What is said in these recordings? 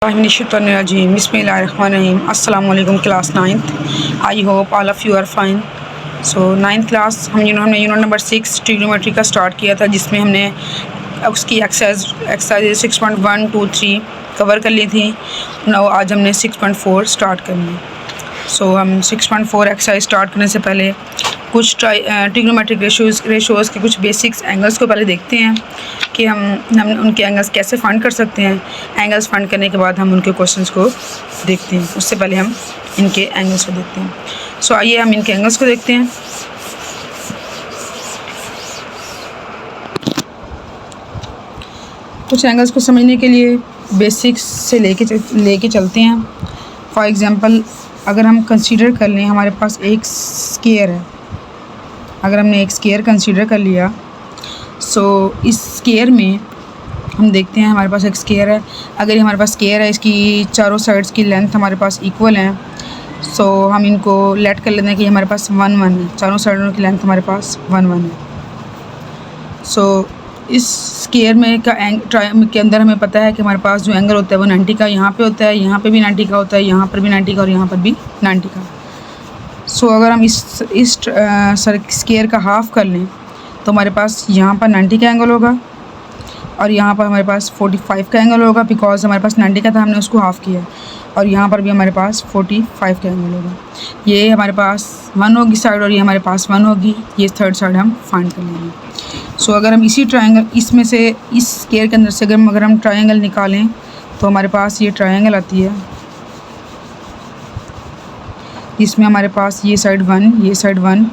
बिस्मिल्लाहिर्रहमानिर्रहीम। अस्सलाम वालेकुम class 9th। I hope all of you are fine. So 9th class हमने यूनिट नंबर 6 ट्रिग्नोमेट्री का स्टार्ट किया था, जिसमें हमने उसकी एक्सरसाइज 6.1, 2, 3 कवर कर ली थी। आज हमने 6.4 स्टार्ट करनी है। सो हम 6.4 एक्सरसाइज स्टार्ट करने से पहले कुछ ट्रिग्नोमेट्रिक रेशोज़ के कुछ बेसिक्स एंगल्स को पहले देखते हैं कि हम उनके एंगल्स कैसे फाइंड कर सकते हैं। एंगल्स फाइंड करने के बाद हम उनके क्वेश्चंस को देखते हैं। उससे पहले हम इनके एंगल्स को देखते हैं। सो आइए हम इनके एंगल्स को देखते हैं। कुछ एंगल्स को समझने के लिए बेसिक्स से लेके चलते हैं। फॉर एग्ज़ाम्पल, अगर हम कंसीडर कर लें हमारे पास एक स्क्वायर है। अगर हमने एक स्क्वायर कंसीडर कर लिया, सो इस स्क्वायर में हम देखते हैं हमारे पास एक स्क्वायर है। अगर ये हमारे पास स्क्वायर है, इसकी चारों साइड्स की लेंथ हमारे पास इक्वल है। सो हम इनको लेट कर लेते हैं कि हमारे पास 1, 1 है। चारों साइडों की लेंथ हमारे पास 1, 1 है। सो इस स्क्वायर में के अंदर हमें पता है कि हमारे पास जो एंगल होता है वो 90 का यहाँ पे होता है, यहाँ पे भी 90 का होता है, यहाँ पर भी 90 का और यहाँ पर भी 90 का। सो अगर हम इस स्क्वायर का हाफ़ कर लें तो हमारे पास यहाँ पर 90 का एंगल होगा और यहाँ पर हमारे पास 45 का एंगल होगा, बिकॉज हमारे पास 90 का था, हमने उसको हाफ़ किया। और यहाँ पर भी हमारे पास 45 का एंगल होगा। ये हमारे पास 1 होगी साइड और ये हमारे पास 1 होगी। ये थर्ड साइड हम फाइंड कर लेंगे। सो अगर हम इसी ट्रायंगल इसमें से इस स्क्वायर के अंदर से अगर हम ट्रायंगल निकालें तो हमारे पास ये ट्रायंगल आती है, इसमें हमारे पास ये साइड 1, ये साइड 1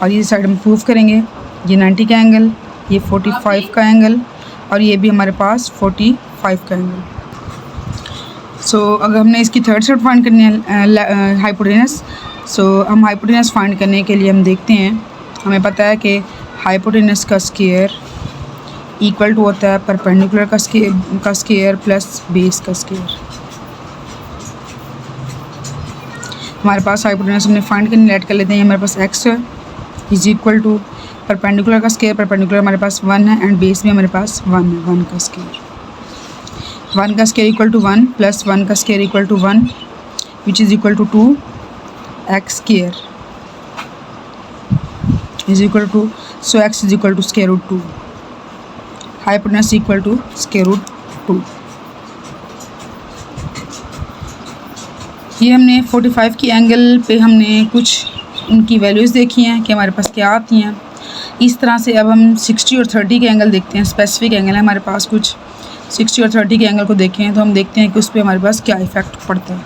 और ये साइड हम प्रूव करेंगे। ये 90 का एंगल, ये 45 का एंगल और ये भी हमारे पास 45 का एंगल। सो अगर हमने इसकी थर्ड साइड फाइंड करनी है हाइपोटेनस, सो हम हाइपोटेनस फाइंड करने के लिए हम देखते हैं, हमें पता है कि हाइपोटेनस का स्क्वायर इक्वल टू होता है परपेंडिकुलर का स्क्वायर प्लस बेस का स्क्वायर। हमारे पास हाइपोटेनस हमने फाइंड करनी, लेट कर लेते हैं। हमारे पास x है इज इक्वल टू परपेंडिकुलर का स्क्वायर, परपेंडिकुलर हमारे पास 1 है एंड बेस भी हमारे पास 1 है। 1 का स्क्वायर, 1 का स्क्वायर इक्वल टू 1 प्लस 1 का square equal to 1 which is equal to 2x square is equal to, so x is equal to square root 2, hypotenuse equal to square root 2। ये हमने 45 की angle पे हमने कुछ उनकी वैल्यूज़ देखी हैं कि हमारे पास क्या आती हैं। इस तरह से अब हम 60 और 30 के एंगल देखते हैं। स्पेसिफिक एंगल है हमारे पास, कुछ 60 और 30 के एंगल को देखें तो हम देखते हैं कि उस पर हमारे पास क्या इफ़ेक्ट पड़ता है।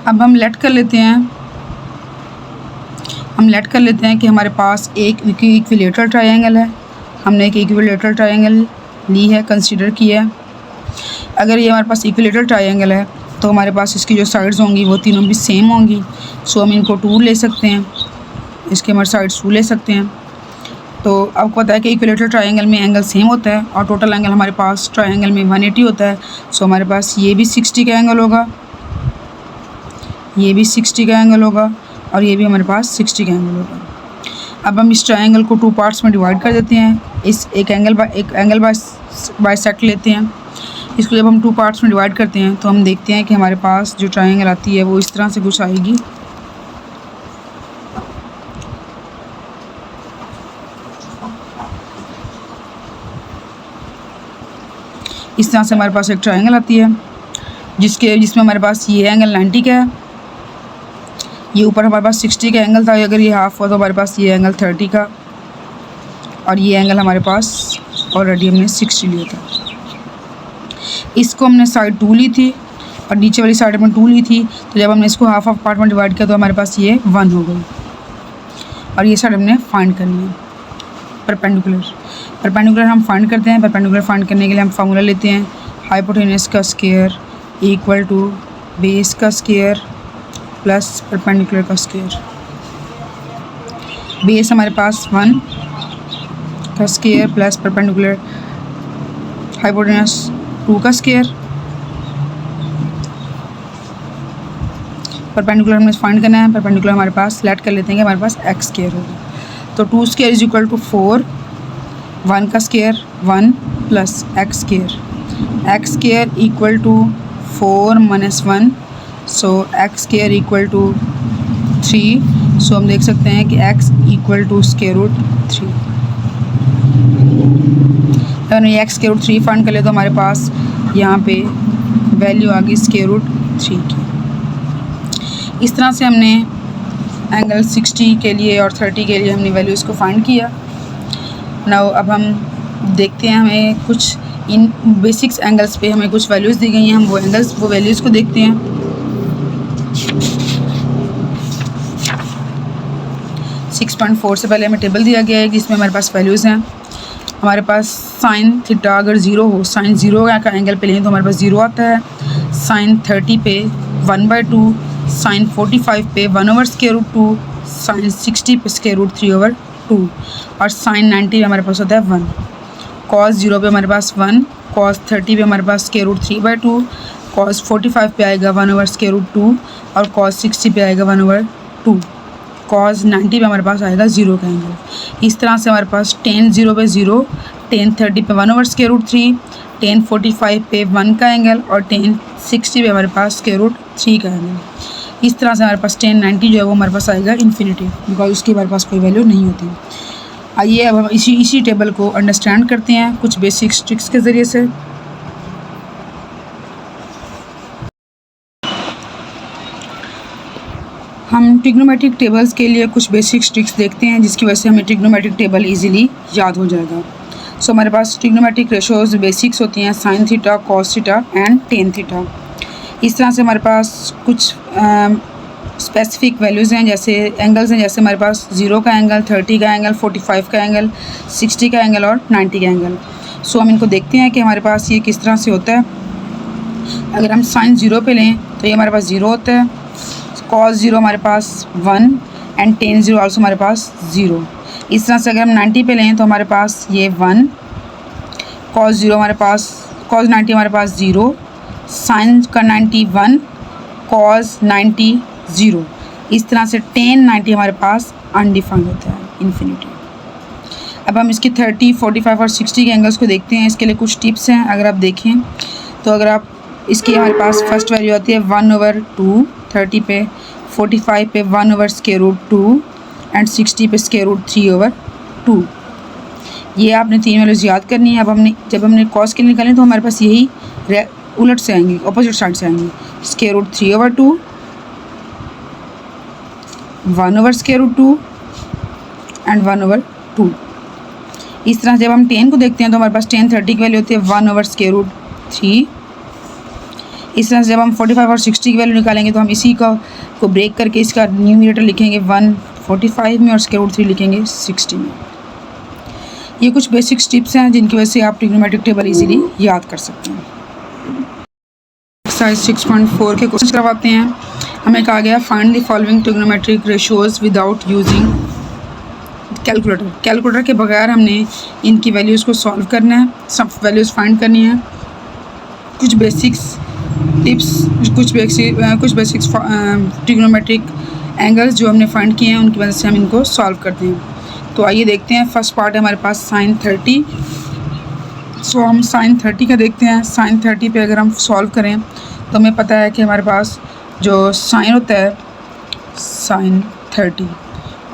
अब हम लेट कर लेते हैं कि हमारे पास एक इक्विलेटरल ट्रायंगल है। हमने एक इक्विलेटरल ट्रायंगल ली है, कंसीडर किया है। अगर ये हमारे पास इक्विलेटरल ट्रायंगल है तो हमारे पास इसकी जो साइड्स होंगी वो तीनों भी सेम होंगी। सो हम इनको 2 ले सकते हैं, इसके हमारे साइड्स 2 ले सकते हैं। तो आपको पता है कि इक्विलेटरल ट्रायंगल में एंगल सेम होता है और टोटल एंगल हमारे पास ट्रायंगल में 180 होता है। सो हमारे पास ये भी 60 का एंगल होगा, ये भी 60 का एंगल होगा और ये भी हमारे पास 60 का एंगल होगा। अब हम इस ट्रायंगल को 2 पार्ट्स में डिवाइड कर देते हैं। इस एक एंगल बाय सेक्ट लेते हैं। इसको जब हम 2 पार्ट्स में डिवाइड करते हैं तो हम देखते हैं कि हमारे पास जो ट्रायंगल आती है वो इस तरह से कुछ आएगी। इस तरह से हमारे पास एक ट्रायंगल आती है जिसमें हमारे पास ये एंगल 90 का है, ये ऊपर हमारे पास 60 का एंगल था। अगर ये हाफ हुआ तो हमारे पास ये एंगल 30 का और ये एंगल हमारे पास ऑलरेडी हमने 60 लिया था। इसको हमने साइड 2 ली थी और नीचे वाली साइड में 2 ली थी। तो जब हमने इसको हाफ पार्ट में डिवाइड किया तो हमारे पास ये 1 हो गई और ये साइड हमने फाइंड करनी है। परपेंडिकुलर हम फाइंड करते हैं। परपेंडिकुलर फाइंड करने के लिए हम फार्मूला लेते हैं, हाइपोटेनस का स्क्वायर इक्वल टू बेस का स्क्वायर प्लस परपेंडिकुलर का स्क्वायर। बेस हमारे पास 1 का स्क्वायर प्लस परपेंडिकुलर हाइपोटेनस 2 का स्क्वायर। परपेंडिकुलर हमें फाइंड करना है। परपेंडिकुलर हमारे पास सेलेक्ट कर लेते हैं कि हमारे पास x स्क्वायर होगा। तो 2 स्क्वायर इज इक्वल टू 4, 1 का square 1 plus x square x square equal to 4 minus 1, so x square equal to 3। So हम देख सकते हैं कि x equal to square root 3। अगर हम एक्स स्क्वायर रूट 3 फाइंड कर ले तो हमारे पास यहाँ पे वैल्यू आ गई स्क्वायर रूट 3 की। इस तरह से हमने एंगल 60 के लिए और 30 के लिए हमने वैल्यूज़ को फाइंड किया। नाउ अब हम देखते हैं, हमें कुछ इन बेसिक्स एंगल्स पे हमें कुछ वैल्यूज़ दी गई हैं, हम वो वैल्यूज़ को देखते हैं। सिक्स 6.4 से पहले हमें टेबल दिया गया है जिसमें हमारे पास वैल्यूज़ हैं। हमारे पास साइन थीटा अगर 0 हो, साइन 0 का एंगल पे लें तो हमारे पास 0 आता है। साइन 30 पे 1/2, साइन 45 पे 1/√2, साइन 60 पे √3/2 और साइन 90 पे हमारे पास होता है 1। कॉस 0 पे हमारे पास 1, कॉस 30 पे हमारे पास √3/2, कॉस 45 पे आएगा 1/√2 और कॉस 60 पे आएगा 1/2, कॉस 90 पे हमारे पास आएगा 0 का एंगल। इस तरह से हमारे पास tan 0 पे 0, tan 30 पे 1/√3, tan 45 पे 1 का एंगल और tan 60 पे हमारे पास √3 का एंगल। इस तरह से हमारे पास tan 90 जो है वो हमारे पास आएगा इन्फिनिटी, बिकॉज उसकी हमारे पास कोई वैल्यू नहीं होती। आइए अब हम इसी टेबल को अंडरस्टैंड करते हैं कुछ बेसिक ट्रिक्स के ज़रिए से। हम ट्रिग्नोमेट्रिक टेबल्स के लिए कुछ बेसिक ट्रिक्स देखते हैं जिसकी वजह से हमें ट्रिग्नोमेट्रिक टेबल इजीली याद हो जाएगा। सो हमारे पास ट्रिग्नोमेट्रिक रेशोज़ बेसिक्स होती हैं sine theta, cos theta and tan theta. इस तरह से हमारे पास कुछ स्पेसिफिक वैल्यूज़ हैं, जैसे एंगल्स हैं, जैसे हमारे पास 0 का एंगल, 30 का एंगल, 45 का एंगल, 60 का एंगल और 90 का एंगल। सो हम इनको देखते हैं कि हमारे पास ये किस तरह से होता है। अगर हम साइन 0 पे लें तो ये हमारे पास 0 होता है, कॉस 0 हमारे पास 1 एंड टेन 0 आल्सो हमारे पास 0। इस तरह से अगर हम 90 पे लें तो हमारे पास ये 1, कॉस 0 हमारे पास, कॉस 90 हमारे पास 0, साइन का 90 1, कॉस 90 0। इस तरह से tan 90 हमारे पास अनडिफाइंड होता है, इन्फिनिटी। अब हम इसकी 30, 45 और 60 के एंगल्स को देखते हैं। इसके लिए कुछ टिप्स हैं। अगर आप देखें तो अगर आप इसकी हमारे पास फर्स्ट वैल्यू आती है 1/2 30 पे, 45 पे 1/√2 एंड 60 पे √3/2। ये आपने 3 वैल्यूज़ याद करनी है। अब जब हमने कॉस के लिए निकालें तो हमारे पास यही उलट से आएंगे, ऑपोजिट साइड से आएंगे, √3/2, 1/√2 एंड 1/2। इस तरह जब हम tan को देखते हैं तो हमारे पास tan 30 की वैल्यू होती है 1/√3। इस तरह से जब हम 45 और 60 की वैल्यू निकालेंगे तो हम इसी को ब्रेक करके इसका न्यूमरेटर लिखेंगे 1 45 में और √3 लिखेंगे 60 में। ये कुछ बेसिक टिप्स हैं जिनकी वजह से आप ट्रिग्नोमेट्रिक टेबल इजीली याद कर सकते हैं। एक्सरसाइज 6.4 के क्वेश्चन करवाते हैं। हमें कहा गया find the following trigonometric ratios without using calculator. Calculator के बगैर हमने इनकी वैल्यूज़ को सॉल्व करना है, सब वैल्यूज़ फाइंड करनी है। कुछ बेसिक्स टिप्स, कुछ बेसिक्स ट्रिग्नोमेट्रिक एंगल्स जो हमने फाइंड किए हैं उनकी वजह से हम इनको सॉल्व करते हैं। तो आइए देखते हैं। फर्स्ट पार्ट है हमारे पास साइन 30। सो हम साइन 30 का देखते हैं। साइन 30 पे अगर हम सॉल्व करें तो हमें पता है कि हमारे पास जो साइन होता है साइन 30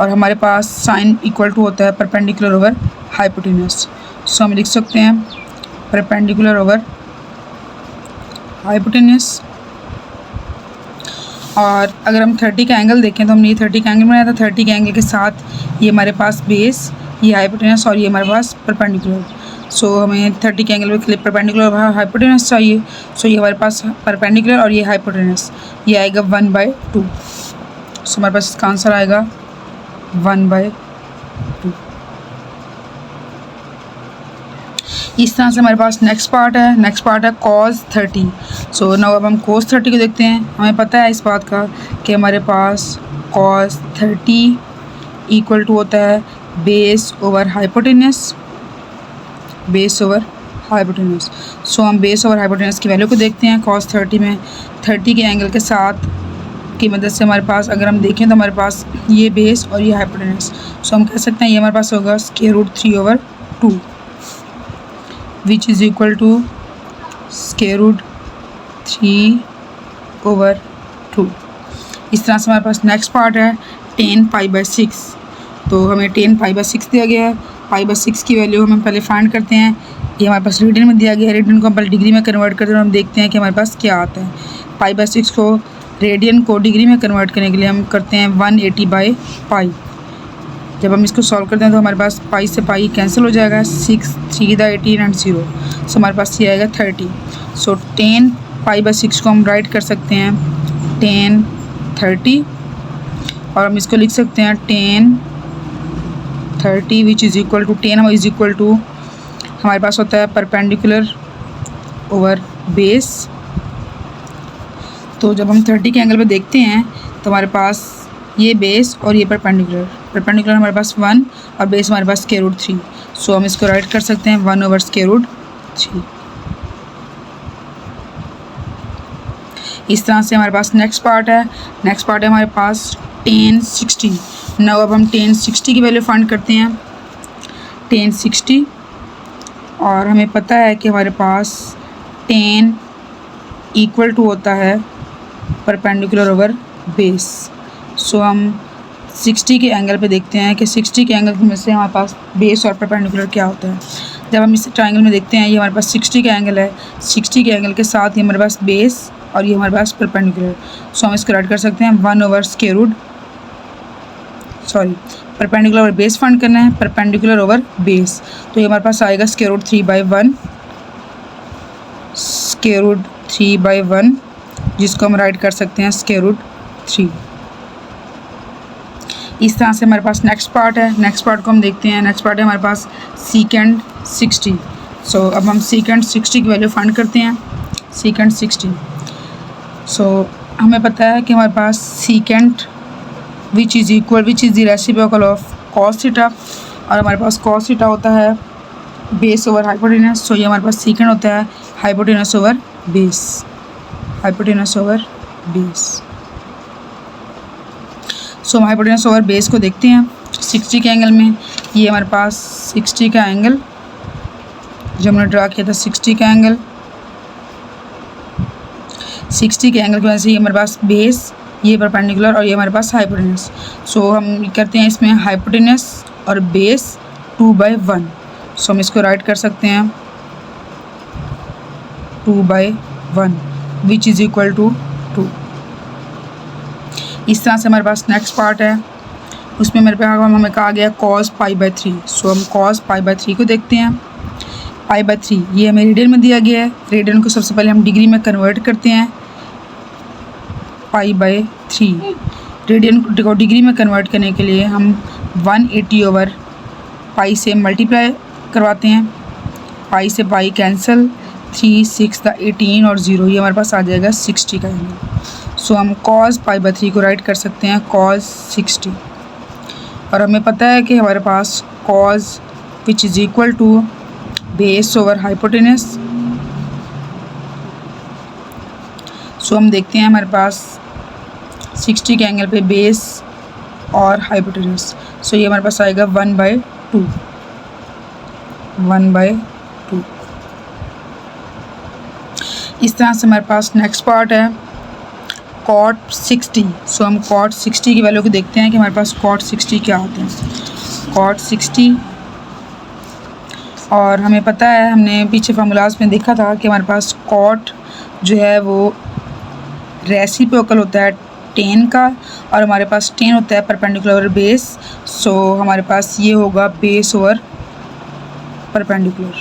और हमारे पास साइन इक्वल टू होता है परपेंडिकुलर ओवर हाइपोटेन्यूज। सो हम लिख सकते हैं परपेंडिकुलर ओवर हाइपोटेन्यूज। और अगर हम 30 का एंगल देखें तो हमने ये 30 का एंगल बनाया था। 30 के एंगल के साथ ये हमारे पास बेस, ये हाइपोटेन्यूज और ये हमारे पास परपेंडिकुलर। सो हमें 30 के एंगल पे परपेंडिकुलर हाइपोटेन्यूज चाहिए। सो ये हमारे पास परपेंडिकुलर और ये हाइपोटेन्यूज, ये आएगा 1/2। सो हमारे पास इसका आंसर आएगा 1/2। इस तरह से हमारे पास नेक्स्ट पार्ट है cos 30। सो नाउ अब हम cos 30 को देखते हैं। हमें पता है इस बात का कि हमारे पास cos 30 इक्वल टू होता है base over hypotenuse, base over hypotenuse. So हम बेस ओवर हाइपोटेन्यूज की वैल्यू को देखते हैं। cos 30 में 30 के एंगल के साथ की मदद से हमारे पास अगर हम देखें तो हमारे पास ये बेस और ये हाइपोटेन्यूज। सो हम कह सकते हैं ये हमारे पास होगा √3/2 which is equal to square root 3/2। इस तरह से हमारे पास नेक्स्ट पार्ट है tan π/6। तो हमें tan π/6 दिया गया है। π/6 की वैल्यू हम पहले फाइंड करते हैं। ये हमारे पास रेडियन में दिया गया है, रेडियन को हम पहले डिग्री में कन्वर्ट करते हैं और हम देखते हैं कि हमारे पास क्या आता है। π/6 को रेडियन को डिग्री में कन्वर्ट करने के लिए हम करते हैं 180/π। जब हम इसको सॉल्व करते हैं तो हमारे पास पाई से पाई कैंसिल हो जाएगा, 6 3 18 एंड 0। सो हमारे पास ये आएगा 30। सो tan π/6 को हम राइट कर सकते हैं tan 30 और हम इसको लिख सकते हैं tan 30 which is equal to tan is equal to हमारे पास होता है परपेंडिकुलर ओवर बेस। तो जब हम 30 के एंगल पे देखते हैं तो हमारे पास ये बेस और ये परपेंडिकुलर हमारे पास 1 और बेस हमारे पास स्क्वायर रूट 3। सो हम इसको राइट कर सकते हैं 1/√3। इस तरह से हमारे पास नेक्स्ट पार्ट है हमारे पास tan 60। नाउ अब हम tan 60 की वैल्यू फाइंड करते हैं। tan 60 और हमें पता है कि हमारे पास tan इक्वल टू होता है परपेंडिकुलर ओवर बेस। सो हम 60 के एंगल पे देखते हैं कि 60 के एंगल में से हमारे पास बेस और परपेंडिकुलर क्या होता है। जब हम इस ट्रायंगल में देखते हैं ये हमारे पास 60 का एंगल है, 60 के एंगल के साथ ही हमारे पास बेस और ये हमारे पास परपेंडिकुलर। सो हम इसको राइट कर सकते हैं परपेंडिकुलर ओवर बेस फाइंड करना है, परपेंडिकुलर ओवर बेस। तो ये हमारे पास आएगा √3/1 जिसको हम राइट कर सकते हैं √3। इस तरह से हमारे पास नेक्स्ट पार्ट है। नेक्स्ट पार्ट को हम देखते हैं। नेक्स्ट पार्ट है हमारे पास secant 60। सो अब हम secant 60 की वैल्यू फाइंड करते हैं। secant 60 हमें पता है कि हमारे पास secant which is the reciprocal of cos theta और हमारे पास cos थीटा होता है बेस ओवर हाइपोटेनस। सो ये हमारे पास secant होता है हाइपोटेनस ओवर बेस। सो हम हाइपोटेनस ओवर बेस को देखते हैं 60 के एंगल में। ये हमारे पास 60 का एंगल जो हमने ड्रा किया था, 60 का एंगल, 60 के एंगल की वजह से ये हमारे पास बेस, ये परपेंडिकुलर और ये हमारे पास हाइपोटेनस। सो हम करते हैं इसमें हाइपोटेनस और बेस 2/1। सो हम इसको राइट कर सकते हैं 2/1 विच इज़ इक्वल टू 2। इस तरह से हमारे पास नेक्स्ट पार्ट है। उसमें मेरे पास हमें कहा गया cos π/3। सो हम cos π/3 को देखते हैं। π/3 ये हमें रेडियन में दिया गया है। रेडियन को सबसे पहले हम डिग्री में कन्वर्ट करते हैं। π/3 रेडियन को डिग्री में कन्वर्ट करने के लिए हम 180/π से मल्टीप्लाई करवाते हैं। पाई से पाई कैंसिल, 3 6 18 और 0, ये हमारे पास आ जाएगा 60 का एंगल। सो हम cos π/3 को राइट कर सकते हैं cos 60 और हमें पता है कि हमारे पास cos which is equal to base over hypotenuse. So हम देखते हैं हमारे पास 60 के एंगल पे बेस और हाइपोटेनस। सो ये हमारे पास आएगा 1/2। इस तरह से हमारे पास नेक्स्ट पार्ट है cot 60। सो हम cot 60 की वैल्यू को देखते हैं कि हमारे पास cot 60 क्या होते हैं। cot 60 और हमें पता है, हमने पीछे फार्मूलाज में देखा था कि हमारे पास cot जो है वो रेसिप्रोकल होता है tan का और हमारे पास tan होता है परपेंडिकुलर ओवर बेस। सो हमारे पास ये होगा बेस ओवर परपेंडिकुलर।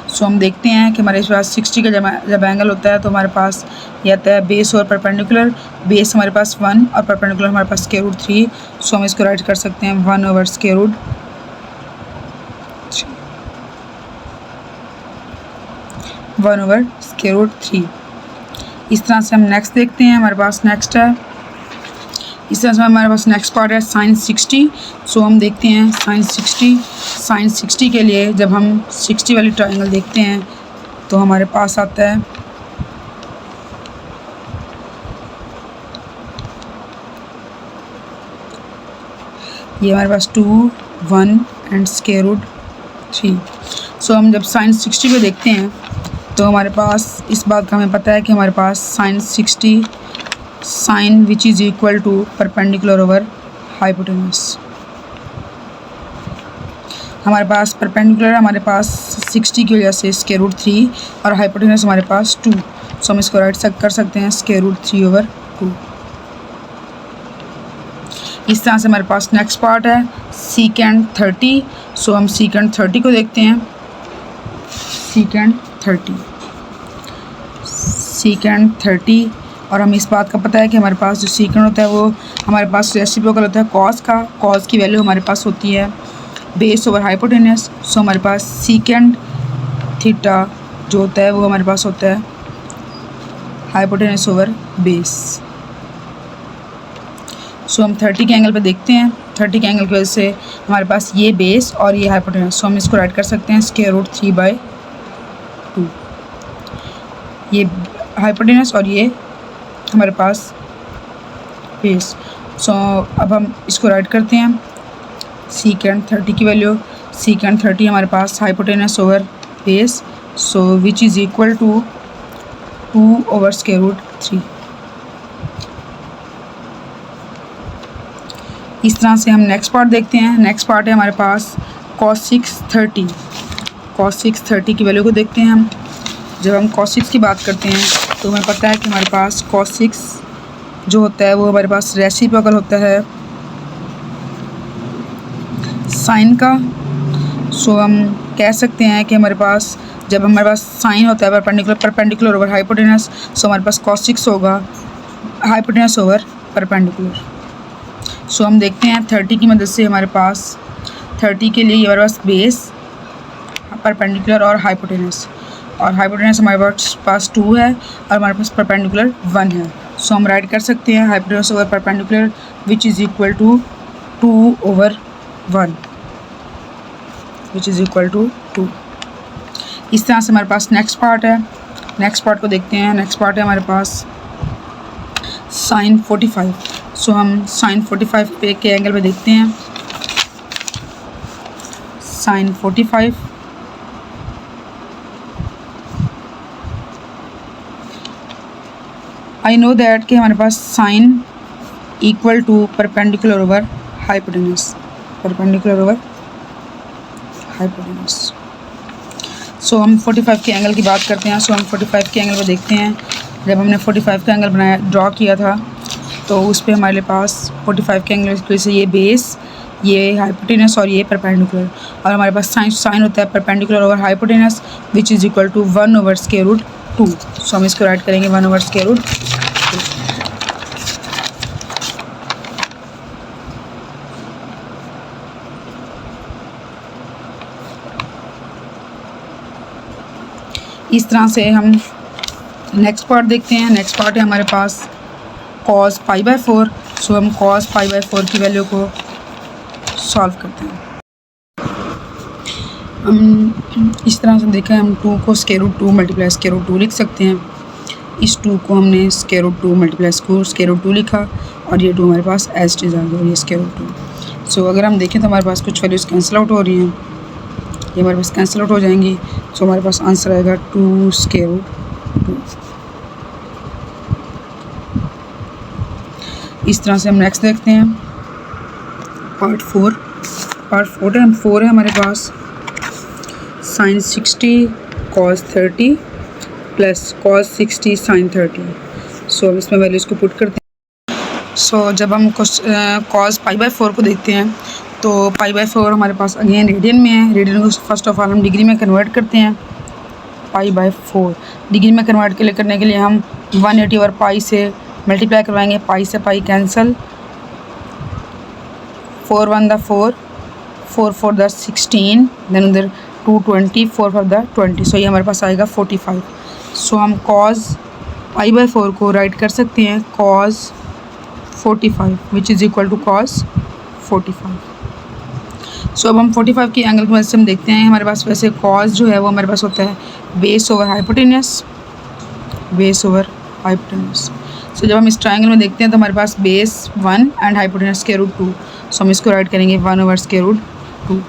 सो हम देखते हैं कि हमारे पास 60 का जब एंगल होता है तो हमारे पास ये आता है बेस और परपेंडिकुलर। बेस हमारे पास 1 और परपेंडिकुलर हमारे पास √3। सो हम इसको राइट कर सकते हैं 1/√3। इस तरह से हम नेक्स्ट देखते हैं। हमारे पास नेक्स्ट है, इस तरह से हमारे पास नेक्स्ट पार्ट है sin 60। सो हम देखते हैं sin 60 के लिए जब हम 60 वाली ट्रायंगल देखते हैं तो हमारे पास आता है ये हमारे पास 2 1 एंड √3 3। सो हम जब साइन 60 को देखते हैं तो हमारे पास इस बात का हमें पता है कि हमारे पास sine 60 sine which is equal to perpendicular over hypotenuse. हमारे पास परपेंडिकुलर हमारे पास 60 की वजह से स्क्वायर रूट 3 और हाइपोटेनस हमारे पास 2। सो हम इसको राइट कर सकते हैं स्क्वायर रूट 3 ओवर 2। इस तरह से हमारे पास नेक्स्ट पार्ट है सीकेंड 30। सो हम सीकेंड 30 को देखते हैं। सीकेंड 30 और हमें इस बात का पता है कि हमारे पास जो सीकेंड होता है वो हमारे पास रेसिप्रोकल होता है कॉस का। कॉस की वैल्यू हमारे पास होती है बेस ओवर हाइपोटेनस। सो हमारे पास सीकेंड थीटा जो होता है वो हमारे पास होता है हाइपोटेनस ओवर बेस। सो हम 30 के एंगल पे देखते हैं। 30 के एंगल की वजह से हमारे पास ये बेस और ये हाइपोटेनस। सो हम इसको राइट कर सकते हैं स्क्वायर रूट 3/2। ये हाइपोटेनस और ये हमारे पास बेस। सो अब हम इसको राइट करते हैं सीकेंड 30 की वैल्यू। सीकेंड 30 हमारे पास hypotenuse over base. So which is equal to 2 over square root 3। इस तरह से हम नेक्स्ट पार्ट देखते हैं। नेक्स्ट पार्ट है हमारे पास cos 630। cos 630 की वैल्यू को देखते हैं हम। जब हम cos 6 की बात करते हैं तो हमें पता है कि हमारे पास cos 6 जो होता है वो हमारे पास रेसिप्रोकल होता है साइन का। सो हम कह सकते हैं कि हमारे पास जब हमारे पास साइन होता है परपेंडिकुलर ओवर हाइपोटेनस। सो हमारे पास cos 6 होगा हाइपोटेनस ओवर परपेंडिकुलर। सो हम देखते हैं 30 की मदद से हमारे पास 30 के लिए हमारे पास बेस परपेंडिकुलर और हाइपोटेनस हमारे पास 2 है और हमारे पास परपेंडिकुलर 1 है। सो हम राइट कर सकते हैं hypotenuse over perpendicular which is equal to 2 over 1 which is equal to 2। इस तरह से हमारे पास नेक्स्ट पार्ट है। नेक्स्ट पार्ट को देखते हैं। नेक्स्ट पार्ट है हमारे पास साइन 45। सो हम साइन 45 पे के एंगल पे देखते हैं। साइन 45 आई नो दैट कि हमारे पास sine equal to perpendicular over hypotenuse so हम 45 के एंगल की बात करते हैं। सो हम 45 के एंगल पे देखते हैं। जब हमने 45 का एंगल ड्रॉ किया था तो उस पर हमारे पास 45 के एंगल की वजह से ये बेस ये हाइपोटेनस और ये परपेंडिकुलर और हमारे पास साइन होता है perpendicular over hypotenuse which is equal to 1 over square root 2। So हम इसको राइट करेंगे 1 ओवर स्क्वायर रूट 2। इस तरह से हम नेक्स्ट पार्ट देखते हैं। नेक्स्ट पार्ट है हमारे पास cos π/4। सो हम cos π/4 की वैल्यू को सॉल्व करते हैं। हम इस तरह से देखें हम 2 को square root 2 multiply square root 2 लिख सकते हैं। इस 2 को हमने square root 2 multiply square root 2 लिखा और ये 2 हमारे पास एज इट इज़ आ गया और ये स्क्वायर रूट 2। सो अगर हम देखें तो हमारे पास कुछ वैल्यूज़ कैंसिल आउट हो रही हैं। ये हमारे पास कैंसिल आउट हो जाएंगी। सो हमारे पास आंसर आएगा 2 स्क्वायर रूट 2। इस तरह से हम नेक्स्ट देखते हैं पार्ट 4 है हमारे पास sine 60 cos 30 plus cos 60 sine 30। So अब इसमें वैल्यूज़ को पुट करते हैं। सो जब हम cos π/4 को देखते हैं तो π/4 हमारे पास अगेन रेडियन में है। रेडियन को फर्स्ट ऑफ ऑल हम डिग्री में कन्वर्ट करते हैं। π/4 डिग्री में कन्वर्ट करने के लिए हम 180 और पाई से मल्टीप्लाई करवाएंगे। पाई से pi cancel, 4 1 the 4, 4 4 the 16, then उधर 220, 4 4 द 20। सो ये हमारे पास आएगा 45। सो हम cos π/4 को राइट कर सकते हैं cos 45 which is equal to cos 45। So अब हम 45 की एंगल की मदद से हम देखते हैं। हमारे पास वैसे cos जो है वो हमारे पास होता है बेस ओवर हाइपोटेनस। सो जब हम इस ट्रायंगल में देखते हैं तो हमारे पास base 1 and hypotenuse square root 2। So हम इसको राइट करेंगे 1 ओवर स्क्वायर रूट 2।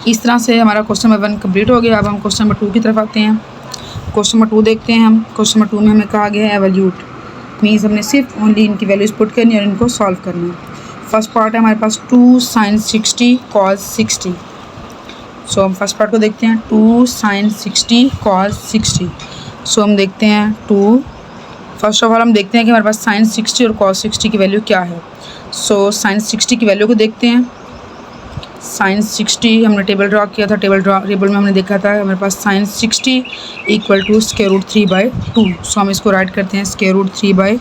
इस तरह से हमारा क्वेश्चन नंबर 1 कंप्लीट हो गया। अब हम क्वेश्चन नंबर 2 की तरफ आते हैं। क्वेश्चन नंबर 2 देखते हैं हम। क्वेश्चन नंबर 2 में हमें कहा गया है एवल्यूट, मीन्स हमने सिर्फ ओनली इनकी वैल्यूज़ पुट करनी है और इनको सॉल्व करना है। फर्स्ट पार्ट है हमारे पास 2 sin 60 cos 60। सो हम फर्स्ट पार्ट को देखते हैं, 2 sin 60 cos 60। सो हम देखते हैं 2, फर्स्ट ऑफ ऑल हम देखते हैं कि हमारे पास sin 60 और cos 60 की वैल्यू क्या है। सो sin 60 की वैल्यू को देखते हैं। sin 60 हमने टेबल ड्रा किया था, टेबल में हमने देखा था हमारे पास sin 60 इक्वल टू √3/2। सो हम इसको राइट करते हैं √3/2।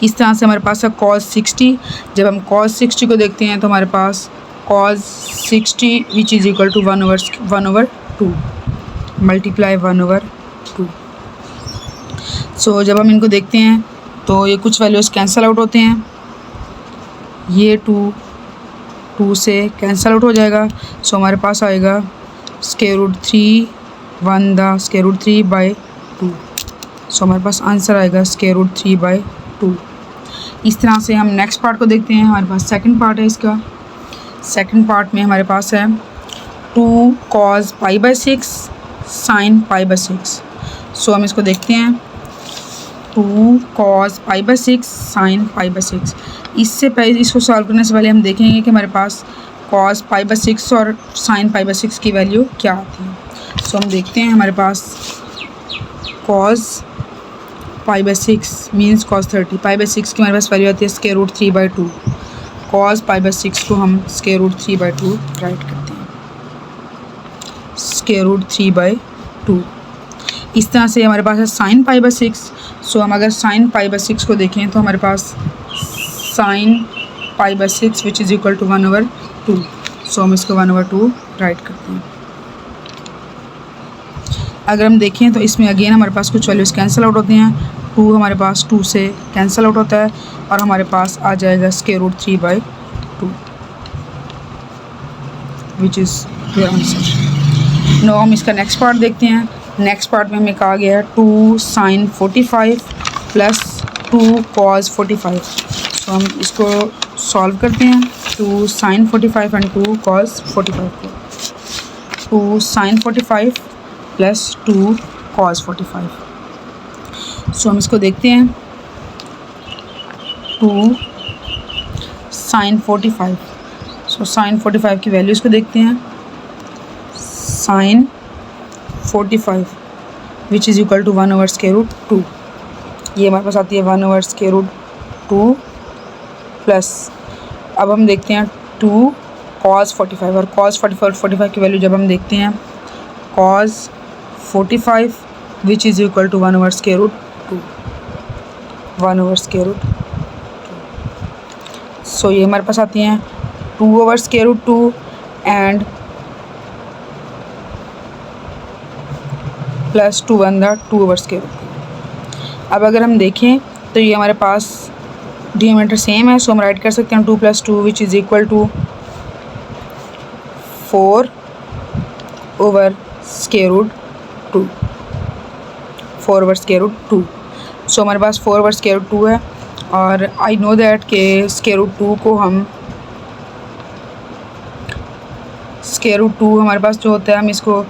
इस तरह से हमारे पास है cos 60। जब हम cos 60 को देखते हैं तो हमारे पास cos 60 which is equal to 1/2 multiply 1/2। So जब हम इनको देखते हैं तो ये कुछ वैल्यूज़ कैंसिल आउट होते हैं, ये 2 से कैंसिल आउट हो जाएगा। सो हमारे पास आएगा √3 √3/2। सो हमारे पास आंसर आएगा √3/2। इस तरह से हम नेक्स्ट पार्ट को देखते हैं। हमारे पास सेकंड पार्ट है इसका। सेकंड पार्ट में हमारे पास है 2 cos π/6 sin π/6। सो हम इसको देखते हैं 2 cos π/6 sin π/6। इससे पहले इसको सॉल्व करने से पहले हम देखेंगे कि हमारे पास cos π/6 और sin π/6 की वैल्यू क्या आती है। सो हम देखते हैं हमारे पास cos π/6 मीन्स cos 30, π/6 की हमारे पास वैल्यू आती है √3/2। cos π/6 को हम √3/2 राइट करते हैं, √3/2। इस तरह से हमारे पास है sin π/6। सो हम अगर sin π/6 को देखें तो हमारे पास sin π/6 which is equal to 1/2। So हम इसको 1/2 राइट करते हैं। अगर हम देखें तो इसमें अगेन हमारे पास कुछ वैल्यूज़ कैंसिल आउट होती हैं। 2 हमारे पास 2 से कैंसिल आउट होता है और हमारे पास आ जाएगा √3/2 which is your answer. Now हम इसका नेक्स्ट पार्ट देखते हैं। नेक्स्ट पार्ट में हमें कहा गया है 2 sin 45 प्लस 2 cos 45। सो हम इसको सॉल्व करते हैं, 2 sin 45 एंड 2 cos 45 को। 2 sin 45 प्लस 2 cos 45। सो हम इसको देखते हैं 2 sin 45। सो sin 45 की वैल्यूज़ को देखते हैं, sin 45 which is equal to 1/√2। ये हमारे पास आती है 1/√2 प्लस, अब हम देखते हैं 2 cos 45 और cos 45 की वैल्यू जब हम देखते हैं cos 45 which is equal to 1/√2। So ये हमारे पास आती हैं 2/√2 एंड प्लस 2/2/√2। अब अगर हम देखें तो ये हमारे पास डिनोमिनेटर सेम है। सो हम राइट कर सकते हैं 2 + 2 विच इज़ इक्वल टू 4/√2। 4/√2। सो हमारे पास 4/√2 है और आई नो दैट के √2 को हम √2 हमारे पास जो होता है हम इसको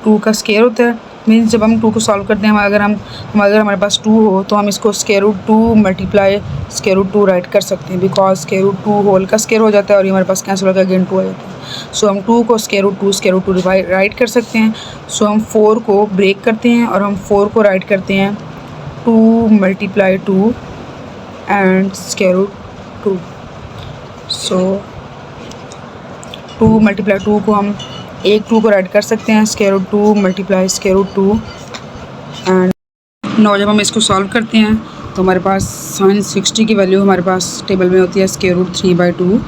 2 का स्क्वायर होता है, मीन्स जब हम 2 को सॉल्व करते हैं अगर हमारे पास 2 हो तो हम इसको √2 मल्टीप्लाई √2 राइट कर सकते हैं, बिकॉज √2 होल का स्क्वायर हो जाता है और ये हमारे पास कैंसिल होकर अगेन 2 आ जाता है। सो हम 2 को √2 राइट कर सकते हैं। सो हम 4 को ब्रेक करते हैं और हम 4 को राइट करते हैं 2 × 2 एंड √2। सो 2 × 2 को हम 2 को राइट कर सकते हैं √2 मल्टीप्लाई √2 एंड नो जब हम इसको सॉल्व करते हैं तो हमारे पास sin 60 की वैल्यू हमारे पास टेबल में होती है √3/2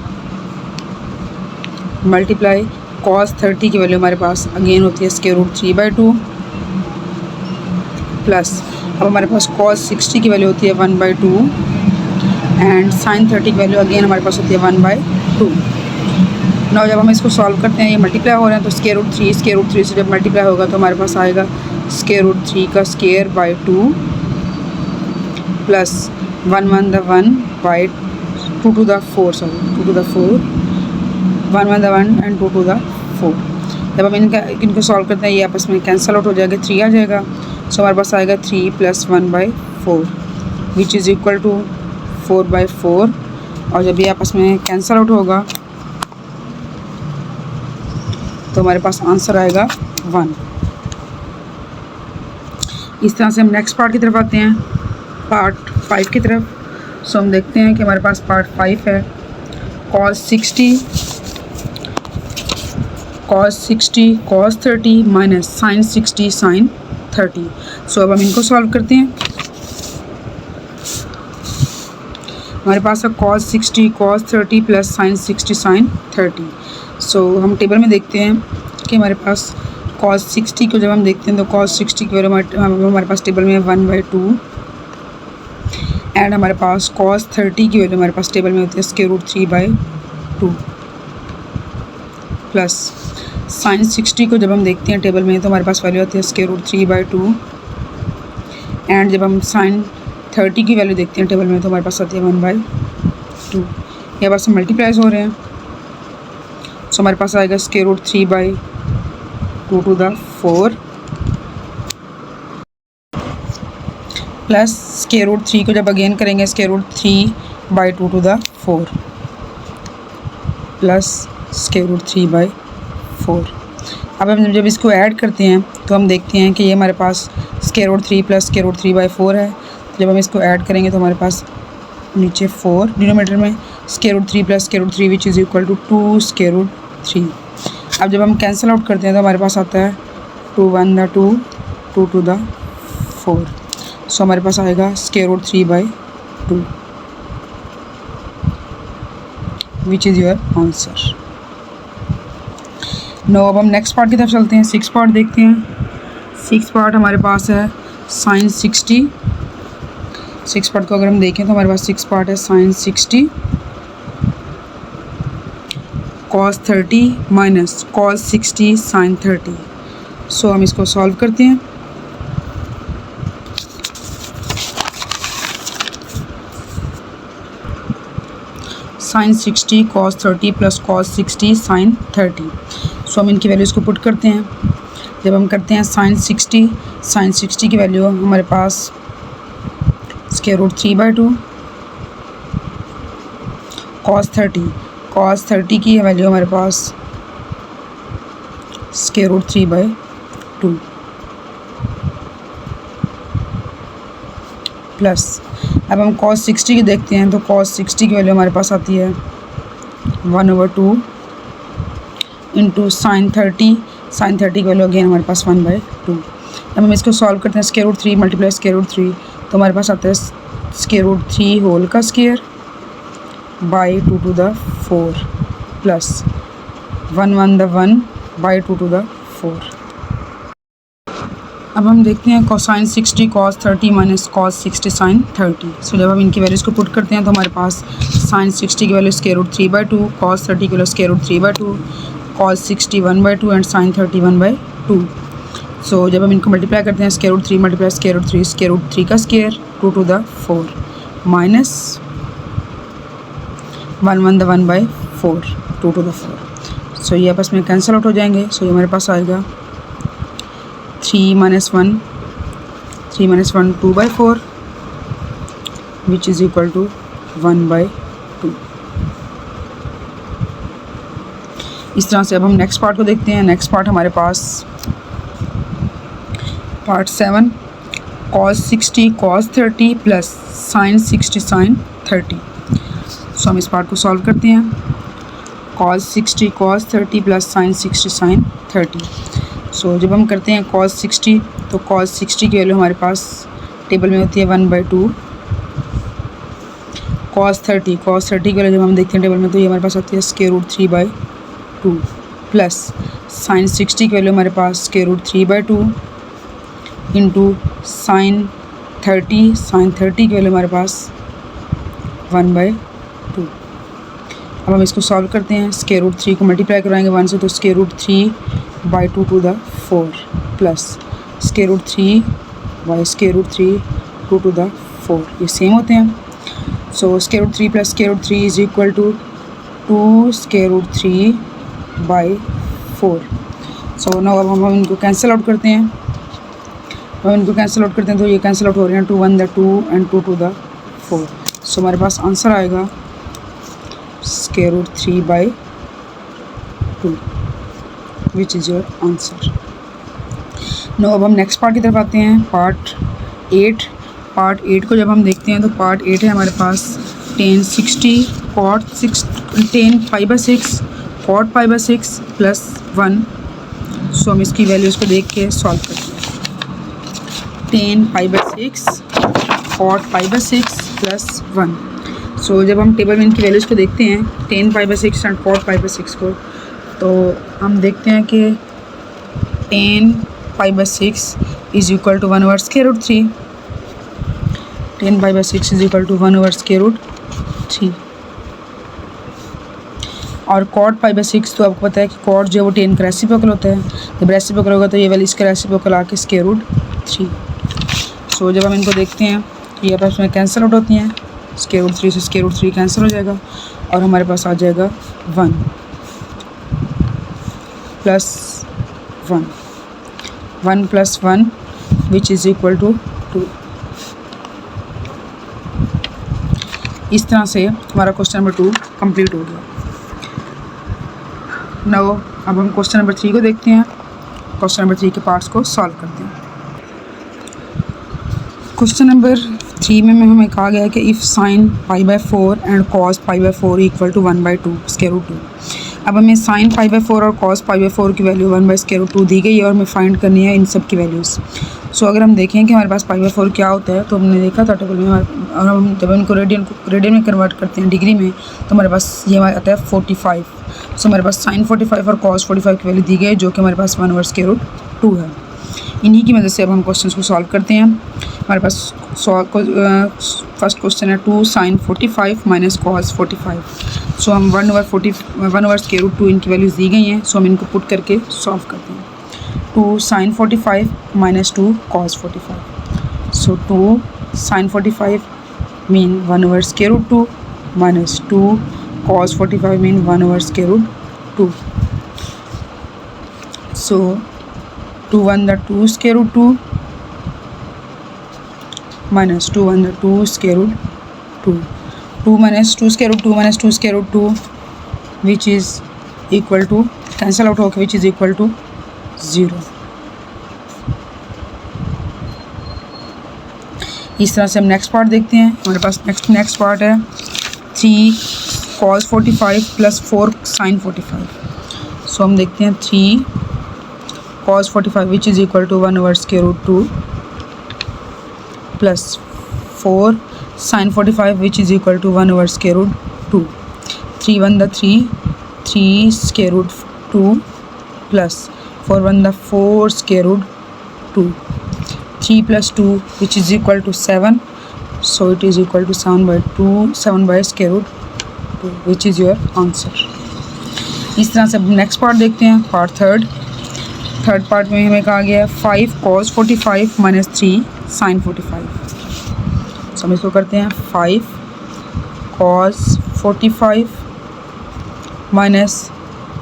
मल्टीप्लाई cos 30 की वैल्यू हमारे पास अगेन होती है √3/2 प्लस अब हमारे पास cos 60 की वैल्यू होती है 1/2 एंड sin 30 की वैल्यू अगेन हमारे पास होती है 1/2। ना जब हम इसको सॉल्व करते हैं ये मल्टीप्लाई हो रहे हैं तो √3 से जब मल्टीप्लाई होगा तो हमारे पास आएगा √3 का square by 2 plus 1/2 2 to the 4 1 1 the 1 and 2 to the 4। जब हम इनको सॉल्व करते हैं ये आपस में कैंसिल आउट हो जाएगा, 3 आ जाएगा। सो हमारे पास आएगा 3 + 1/4 विच इज़ इक्वल टू 4/4। और जब ये आपस में कैंसिल आउट होगा तो हमारे पास आंसर आएगा 1। इस तरह से हम नेक्स्ट पार्ट की तरफ आते हैं, पार्ट 5 की तरफ। सो हम देखते हैं कि हमारे पास पार्ट 5 है, cos 60 cos 30 minus sin 60 sin 30। So अब हम इनको सॉल्व करते हैं। हमारे पास है cos 60 cos 30 plus sin 60 sin 30। So हम टेबल में देखते हैं कि हमारे पास cos 60 को जब हम देखते हैं तो cos 60 की वैल्यू हमारे पास टेबल में 1/2 एंड हमारे पास cos 30 की वैल्यू हमारे पास टेबल में होती है √3/2 प्लस sin 60 को जब हम देखते हैं टेबल में तो हमारे पास वैल्यू होती है √3/2 एंड जब हम sin 30 की वैल्यू देखते हैं टेबल में तो हमारे पास आती है 1/2। ये बस मल्टीप्लाइज हो रहे हैं। सो हमारे पास आएगा √3/2 to the 4 प्लस √3 को जब अगेन करेंगे √3/2 to the 4 प्लस √3/4। अब हम जब इसको ऐड करते हैं तो हम देखते हैं कि ये हमारे पास √3 प्लस √3/4 है। जब हम इसको ऐड करेंगे तो हमारे पास नीचे 4 डिनोमीटर में √3 plus √3 which is equal to 2√3। अब जब हम कैंसिल आउट करते हैं तो हमारे पास आता है 2 1 the 2 2 to the 4। सो हमारे पास आएगा √3/2 which is your answer. Now अब हम नेक्स्ट पार्ट की तरफ चलते हैं, 6 पार्ट देखते हैं। 6 पार्ट हमारे पास है sin 60। 6 पार्ट को अगर हम देखें तो हमारे पास 6 पार्ट है sin 60 cos 30 minus cos 60 sin 30। So हम इसको सॉल्व करते हैं। sin 60 cos 30 plus cos 60 sin 30। So हम इनकी वैल्यूज़ को पुट करते हैं। जब हम करते हैं sin 60 की वैल्यू हमारे पास √3/2 cos 30 की वैल्यू हमारे पास √3/2 प्लस अब हम cos 60 की देखते हैं तो cos 60 की वैल्यू हमारे पास आती है 1/2 इंटू sin 30 की वैल्यू अगेन हमारे पास 1/2। अब हम इसको सॉल्व करते हैं √3 मल्टीप्लाई √3 तो हमारे पास आता है √3 होल का square by 2 to the 4 plus 1 1 the 1 by 2 to the 4। अब हम देखते हैं cosine 60 cos 30 minus cos 60 sin 30। सो जब हम इनकी वैल्यूज़ को पुट करते हैं तो हमारे पास sin 60 की वैल्यू √3/2 cos 30 की value √3/2 cos 60 1/2 and sin 30 1/2। So जब हम इनको मल्टीप्लाई करते हैं √3 मल्टीप्लाई √3 का square 2 to the 4 minus 1 1 the 1/4 2 to the 4। सो ये आपस में कैंसिल आउट हो जाएंगे। सो ये हमारे पास आएगा 3 - 1 2/4 विच इज़ इक्वल टू 1/2। इस तरह से अब हम नेक्स्ट पार्ट को देखते हैं। नेक्स्ट पार्ट हमारे पास part 7 cos 60 cos 30 plus sin 60 sin 30। So हम इस पार्ट को सॉल्व करते हैं। cos 60 cos 30 plus sin 60 sin 30। सो जब हम करते हैं cos 60 तो cos 60 की वैल्यू हमारे पास टेबल में होती है 1/2। cos 30 की वैल्यू जब हम देखते हैं टेबल में तो ये हमारे पास आती है √3/2 प्लस sin 60 की वैल्यू हमारे पास √3/2 इंटू sin 30 की वैल्यू हमारे पास 1/2। अब हम इसको सॉल्व करते हैं। √3 को मल्टीप्लाई कराएंगे 1 से तो √3/2 to the 4 plus √3 2 to the 4 ये सेम होते हैं। So square root 3 plus square root 3 is equal to 2 square root 3 by 4। So now अब हम इनको कैंसिल आउट करते हैं। तो ये कैंसिल आउट हो रहे हैं, 2 1 द 2 एंड 2 2 द 4। सो हमारे पास आंसर आएगा square root 3 by 2 which is your answer. Now अब हम नेक्स्ट पार्ट की तरफ आते हैं, पार्ट 8 को जब हम देखते हैं तो पार्ट 8 है हमारे पास tan 60 cot 6 tan pi by 6 cot pi by 6 plus 1। सो हम इसकी वैल्यूज़ को देख के सॉल्व करते हैं। tan pi by 6 cot pi by 6 plus 1। सो जब हम टेबल में इनकी वैल्यूज़ को देखते हैं tan pi by 6 and cot pi by 6 को, तो हम देखते हैं कि tan pi by 6 is equal to 1 over square root 3। tan pi by 6 is equal to 1 over square root 3। और cot पाई बाई 6 तो आपको पता है कि cot जो है वो tan का रेसिप्रोकल होता है। जब रेसिप्रोकल होगा तो ये वैल्यू इसका रेसिप्रोकल आके स्क्वायर रूट 3। सो जब हम इनको देखते हैं तो ये आपस में कैंसिल आउट होती हैं, स्क्वायर रूट 3 से स्क्वायर रूट 3 कैंसिल हो जाएगा और हमारे पास आ जाएगा 1 plus 1 1 plus 1 which is equal to 2। इस तरह से हमारा क्वेश्चन नंबर 2 कंप्लीट हो गया। नाउ अब हम क्वेश्चन नंबर 3 को देखते हैं। क्वेश्चन नंबर 3 के पार्ट्स को सॉल्व करते हैं। क्वेश्चन नंबर 3 में हमें कहा गया है कि if sine pi by 4 and cos pi by 4 equal to 1/2 square root 2। अब हमें साइन पाई बाई 4 और कॉस पाई बाई 4 की वैल्यू 1 स्क्वायर रूट 2 दी गई है और हमें फाइंड करनी है इन सब की वैल्यूज़। सो अगर हम देखें कि हमारे पास पाई बाई 4 क्या होता है, तो हमने देखा था टेबल में, और हम जब इनको रेडियन में कन्वर्ट करते हैं डिग्री में, तो हमारे पास ये आता है 45। सो हमारे पास साइन 45 और कॉस 45 की वैल्यू दी गई है जो कि हमारे पास 1 ओवर स्क्वायर रूट 2 है। इन्हीं की मदद से अब हम क्वेश्चन को सॉल्व करते हैं। हमारे पास फर्स्ट क्वेश्चन है 2 साइन 45 माइनस कॉस 45। सो हम 1 ओवर स्क्वायर रूट 2 इनकी वैल्यूज़ दी गई हैं। सो हम इनको पुट करके सॉल्व करते हैं। 2 sine 45 minus 2 cos 45। So 2 sine 45 mean 1 over square root 2 minus 2 cos 45 mean 1 over square root 2। So 2 1 the 2 square root 2 minus 2 1 the 2 square root 2 2 minus 2 square root 2 minus 2 square root 2 which is equal to cancel out होकर which is equal to 0। इस तरह से हम next part देखते हैं। हमारे पास next part है 3 cos 45 प्लस 4 sin 45। सो हम देखते हैं 3 cos 45 which is equal to 1 over square root 2 plus 4 sin 45 which is equal to 1 over square root 2। 3 1 the 3 square root 2 plus 4 1 the 4 square root 2। 3 plus 2 which is equal to 7। So it is equal to 7 by square root 2 which is your answer। इस तरह से next part देखते हैं, part third part में हमें कहा गया है 5 cos 45 माइनस 3 sin 45। सो हम इसको करते हैं 5 cos 45 माइनस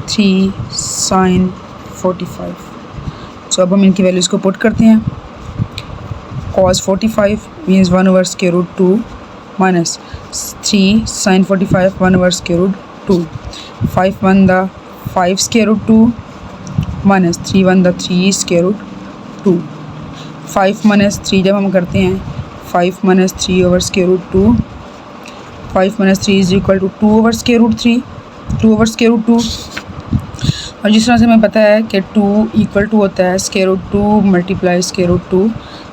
3 sin 45। सो अब हम इनकी वैल्यूज़ को पुट करते हैं। cos 45 means 1 over square root 2 minus 3 sin 45 1 over square root 2। 5 1 the 5 square root 2 minus 3 1 the 3 square root 2। 5 minus 3 जब हम करते हैं 5 minus 3 over square root 2। 5 minus 3 is equal to 2 over square root 3 2 over square root 2। और जिस तरह से हमें पता है कि 2 इक्वल टू होता है square root 2 multiply square root 2।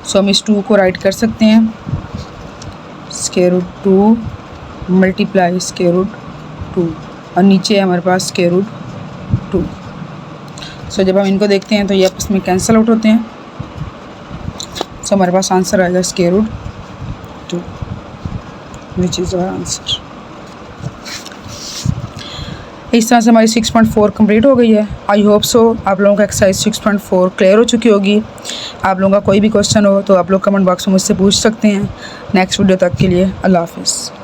So हम इस 2 को राइट कर सकते हैं square root 2 multiply square root 2 और नीचे है हमारे पास स्क्वायर रूट 2। सो जब हम इनको देखते हैं तो ये आपस में कैंसिल आउट होते हैं। सो हमारे पास आंसर आएगा square root 2 which is our answer. इस तरह से हमारी 6.4 कंप्लीट हो गई है। आई होप सो आप लोगों का एक्सरसाइज 6.4 क्लियर हो चुकी होगी। आप लोगों का कोई भी क्वेश्चन हो तो आप लोग कमेंट बॉक्स में मुझसे पूछ सकते हैं। नेक्स्ट वीडियो तक के लिए अल्लाह हाफिज़।